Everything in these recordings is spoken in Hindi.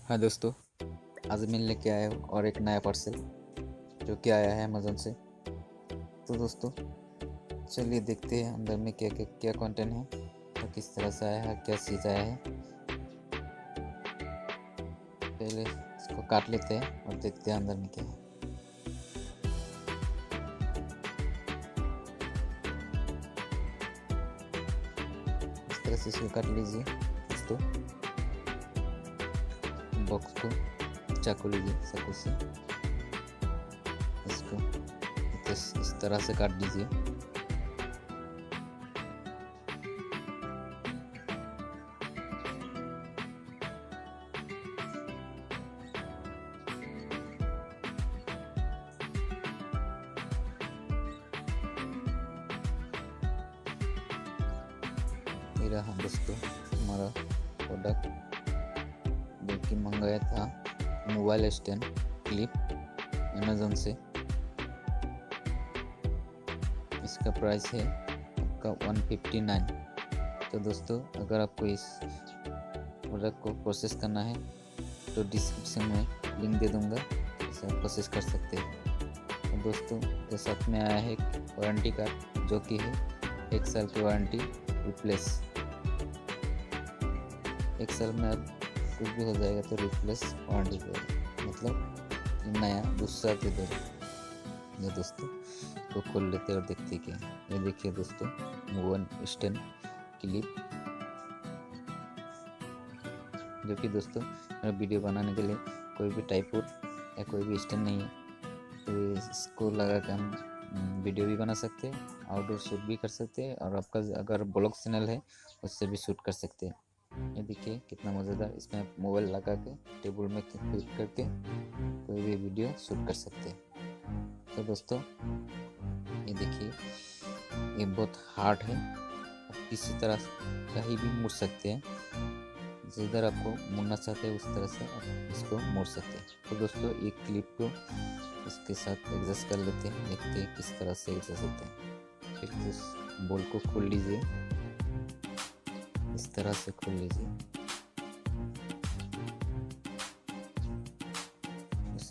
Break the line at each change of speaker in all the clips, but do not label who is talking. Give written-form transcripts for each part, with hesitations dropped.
हाँ दोस्तों, आज मैं लेके आया हूँ और एक नया पार्सल जो कि आया है अमेज़न से। तो दोस्तों चलिए देखते हैं अंदर में क्या कंटेंट है और किस तरह से आया है, क्या चीज़ आया है। पहले इसको काट लेते हैं और देखते हैं अंदर में क्या है। इस तरह से इसको काट लीजिए दोस्तों। बॉक्स को चाकू लीजिए, चाकू से इसको इस तरह से काट दीजिए। ये रहा दोस्तों हमारा प्रोडक्ट जो कि मंगाया था, मोबाइल स्टैंड क्लिप अमेज़न से। इसका प्राइस है आपका 159। तो दोस्तों अगर आपको इस प्रोडक्ट को प्रोसेस करना है तो डिस्क्रिप्शन में लिंक दे दूंगा, इसे आप प्रोसेस कर सकते हैं। तो दोस्तों के साथ में आया है वारंटी कार्ड जो कि है 1 साल की वारंटी रिप्लेस। 1 साल में अब कुछ भी हो जाएगा तो रिप्लेस वारंटी देगा, मतलब नया दूसरा दे देगा। ये दोस्तों तो खोल लेते और देखते क्या है। ये देखिए दोस्तों, मोबाइल स्टैंड क्लिप जो कि दोस्तों मेरा वीडियो बनाने के लिए कोई भी ट्राइपॉड या कोई भी स्टैंड नहीं है, तो इसको लगा कर हम वीडियो भी बना सकते हैं, आउटडोर शूट भी कर सकते हैं, और आपका अगर ब्लॉग चैनल है उससे भी शूट कर सकते हैं। ये देखिए कितना मज़ेदार, इसमें आप मोबाइल लगा के टेबल में क्लिक करके कोई भी वीडियो शूट कर सकते हैं। तो दोस्तों ये देखिए, ये बहुत हार्ड है, आप किसी तरह कहीं भी मुड़ सकते हैं, जिधर आपको मुड़ना चाहते हैं उस तरह से आप इसको मोड़ सकते हैं। तो दोस्तों एक क्लिप को इसके साथ एडजस्ट कर लेते हैं, देखते हैं किस तरह से एडजस्ट होता है। फिर इस बोल को खोल लीजिए, इस तरह से खोल लीजिए,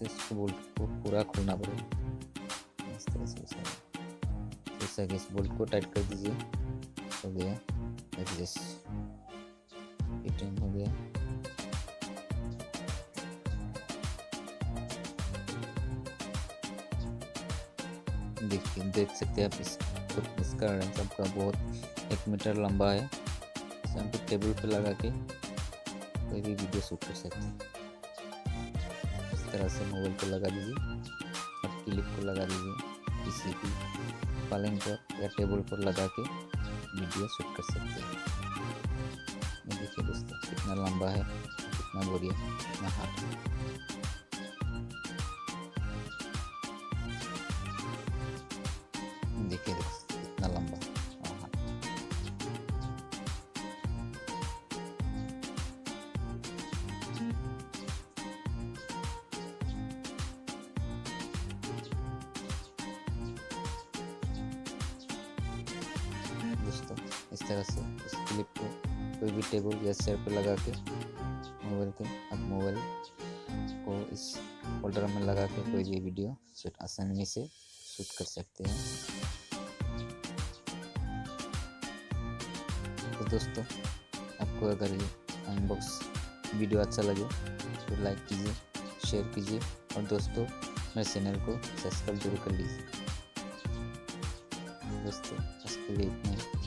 इस बोल को पूरा खोलना पड़ेगा इस तरह से। जैसा कि इस बोल्ट को टाइट कर दीजिए, हो गया एडजस्ट, फिटिंग हो गया। देखिए देख सकते हैं आप इसका रेंज आपका बहुत 1 मीटर लंबा है। इसे हम टेबल पे लगा के कोई भी वीडियो शूट कर सकते हैं। इस तरह से मोबाइल को लगा दीजिए और क्लिप को लगा दीजिए, किसी भी पलंग पर या टेबल पर लगा के वीडियो शूट कर सकते हैं। ये देखिए दोस्तों कितना लंबा है, कितना बढ़िया, कितना हार्ड है। देखिए दोस्तों कितना लंबा और हार्ड। दोस्तों इस तरह से इस क्लिप को कोई भी टेबल या चेयर पर लगा के मोबाइल को इस होल्डर में लगा के कोई भी वीडियो शूट आसानी से शूट कर सकते हैं। तो दोस्तों आपको अगर ये अनबॉक्स वीडियो अच्छा लगे तो लाइक कीजिए, शेयर कीजिए, और दोस्तों मेरे चैनल को सब्सक्राइब जरूर कर लीजिए। दोस्तों आज के लिए इतना ही।